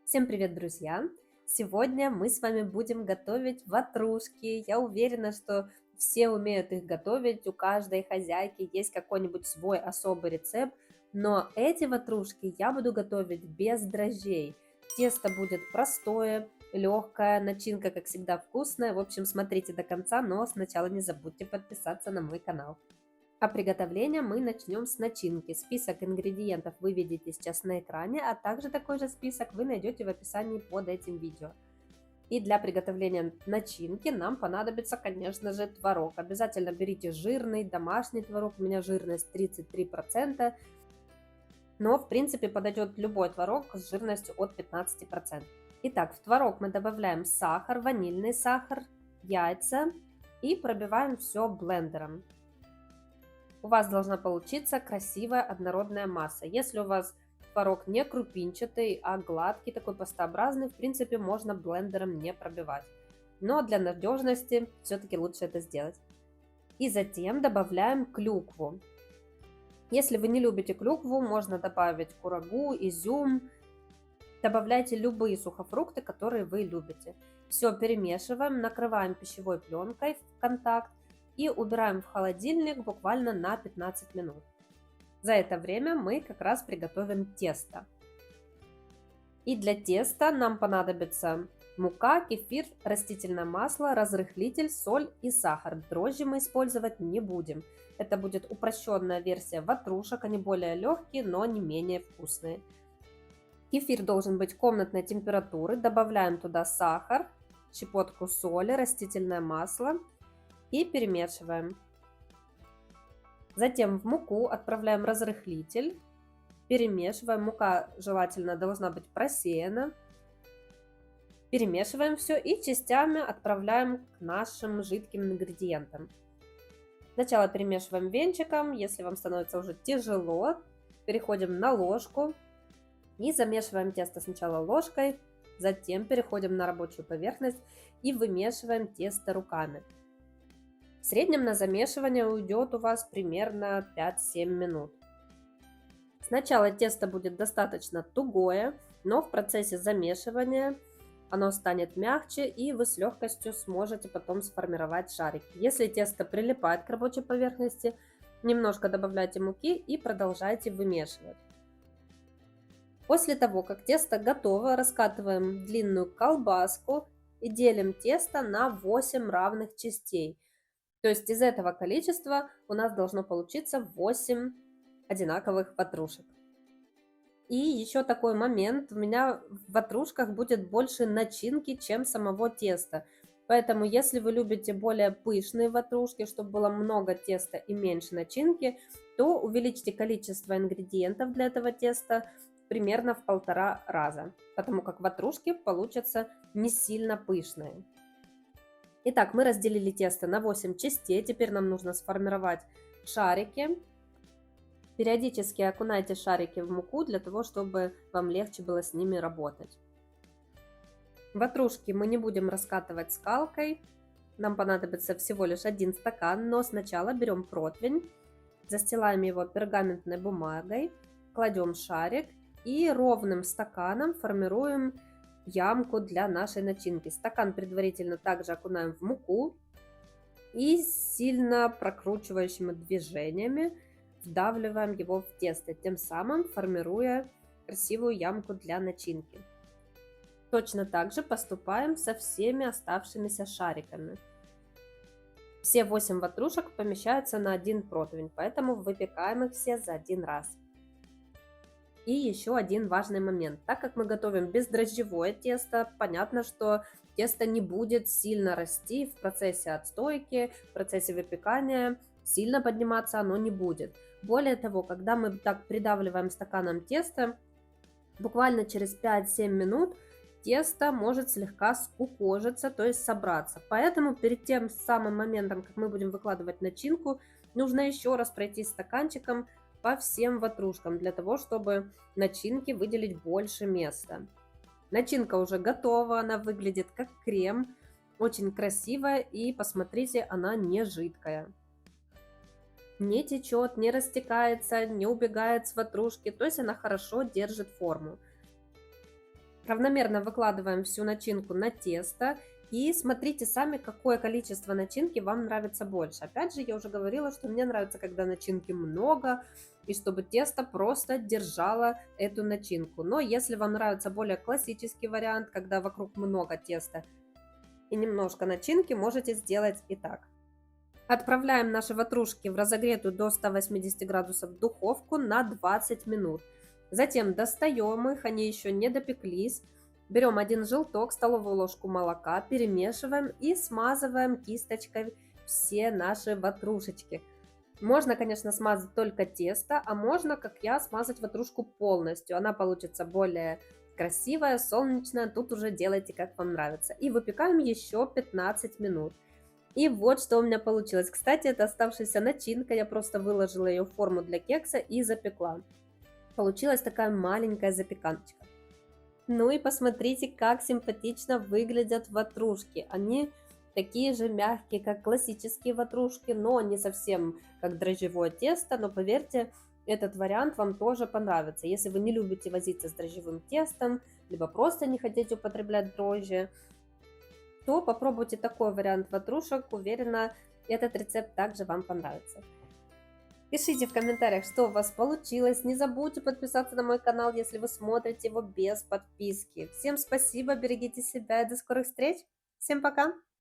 Всем привет, друзья! Сегодня мы с вами будем готовить ватрушки. Я уверена, что все умеют их готовить, у каждой хозяйки есть какой-нибудь свой особый рецепт, но эти ватрушки я буду готовить без дрожжей. Тесто будет простое, легкое, начинка, как всегда, вкусная. В общем, смотрите до конца, но сначала не забудьте подписаться на мой канал. А приготовление мы начнем с начинки. Список ингредиентов вы видите сейчас на экране, а также такой же список вы найдете в описании под этим видео. И для приготовления начинки нам понадобится, конечно же, творог. Обязательно берите жирный домашний творог, у меня жирность 33%, но в принципе подойдет любой творог с жирностью от 15%. Итак, в творог мы добавляем сахар, ванильный сахар, яйца и пробиваем все блендером. У вас должна получиться красивая однородная масса. Если у вас творог не крупинчатый, а гладкий, такой пастообразный, в принципе, можно блендером не пробивать. Но для надежности все-таки лучше это сделать. И затем добавляем клюкву. Если вы не любите клюкву, можно добавить курагу, изюм. Добавляйте любые сухофрукты, которые вы любите. Все перемешиваем, накрываем пищевой пленкой в контакт и убираем в холодильник буквально на 15 минут. За это время мы как раз приготовим тесто. И для теста нам понадобится мука, кефир, растительное масло, разрыхлитель, соль и сахар. Дрожжи мы использовать не будем. Это будет упрощенная версия ватрушек, они более легкие, но не менее вкусные. Кефир должен быть комнатной температуры. Добавляем туда сахар, щепотку соли, растительное масло и перемешиваем. Затем в муку отправляем разрыхлитель, перемешиваем. Мука желательно должна быть просеяна. Перемешиваем все и частями отправляем к нашим жидким ингредиентам. Сначала перемешиваем венчиком, если вам становится уже тяжело, переходим на ложку и замешиваем тесто сначала ложкой, затем переходим на рабочую поверхность и вымешиваем тесто руками. В среднем на замешивание уйдет у вас примерно 5-7 минут. Сначала тесто будет достаточно тугое, но в процессе замешивания оно станет мягче, и вы с легкостью сможете потом сформировать шарики. Если тесто прилипает к рабочей поверхности, немножко добавляйте муки и продолжайте вымешивать. После того, как тесто готово, раскатываем длинную колбаску и делим тесто на 8 равных частей. То есть из этого количества у нас должно получиться 8 одинаковых ватрушек. И еще такой момент, у меня в ватрушках будет больше начинки, чем самого теста. Поэтому если вы любите более пышные ватрушки, чтобы было много теста и меньше начинки, то увеличьте количество ингредиентов для этого теста примерно в 1,5 раза, потому как ватрушки получатся не сильно пышные. Итак, мы разделили тесто на 8 частей. Теперь нам нужно сформировать шарики. Периодически окунайте шарики в муку для того, чтобы вам легче было с ними работать. Ватрушки мы не будем раскатывать скалкой. Нам понадобится всего лишь 1 стакан, но сначала берем противень, застилаем его пергаментной бумагой, кладем шарик и ровным стаканом формируем ямку для нашей начинки. Стакан предварительно также окунаем в муку и сильно прокручивающими движениями вдавливаем его в тесто, тем самым формируя красивую ямку для начинки. Точно так же поступаем со всеми оставшимися шариками. Все 8 ватрушек помещаются на один противень, поэтому выпекаем их все за один раз. И еще один важный момент. Так как мы готовим бездрожжевое тесто, понятно, что тесто не будет сильно расти в процессе отстойки, в процессе выпекания, сильно подниматься оно не будет. Более того, когда мы так придавливаем стаканом тесто, буквально через 5-7 минут тесто может слегка скукожиться, то есть собраться. Поэтому перед тем самым моментом, как мы будем выкладывать начинку, нужно еще раз пройтись стаканчиком по всем ватрушкам, для того, чтобы начинке выделить больше места. Начинка уже готова, она выглядит как крем, очень красивая, и посмотрите, она не жидкая. Не течет, не растекается, не убегает с ватрушки, то есть она хорошо держит форму. Равномерно выкладываем всю начинку на тесто и смотрите сами, какое количество начинки вам нравится больше. Опять же, я уже говорила, что мне нравится, когда начинки много, и чтобы тесто просто держало эту начинку. Но если вам нравится более классический вариант, когда вокруг много теста и немножко начинки, можете сделать и так. Отправляем наши ватрушки в разогретую до 180 градусов духовку на 20 минут. Затем достаем их, они еще не допеклись. Берем один желток, столовую ложку молока, перемешиваем и смазываем кисточкой все наши ватрушечки. Можно, конечно, смазать только тесто, а можно, как я, смазать ватрушку полностью. Она получится более красивая, солнечная. Тут уже делайте, как вам нравится. И выпекаем еще 15 минут. И вот что у меня получилось. Кстати, это оставшаяся начинка. Я просто выложила ее в форму для кекса и запекла. Получилась такая маленькая запеканочка. Ну и посмотрите, как симпатично выглядят ватрушки. Они такие же мягкие, как классические ватрушки, но не совсем как дрожжевое тесто. Но поверьте, этот вариант вам тоже понравится. Если вы не любите возиться с дрожжевым тестом, либо просто не хотите употреблять дрожжи, то попробуйте такой вариант ватрушек. Уверена, этот рецепт также вам понравится. Пишите в комментариях, что у вас получилось. Не забудьте подписаться на мой канал, если вы смотрите его без подписки. Всем спасибо, берегите себя и до скорых встреч. Всем пока!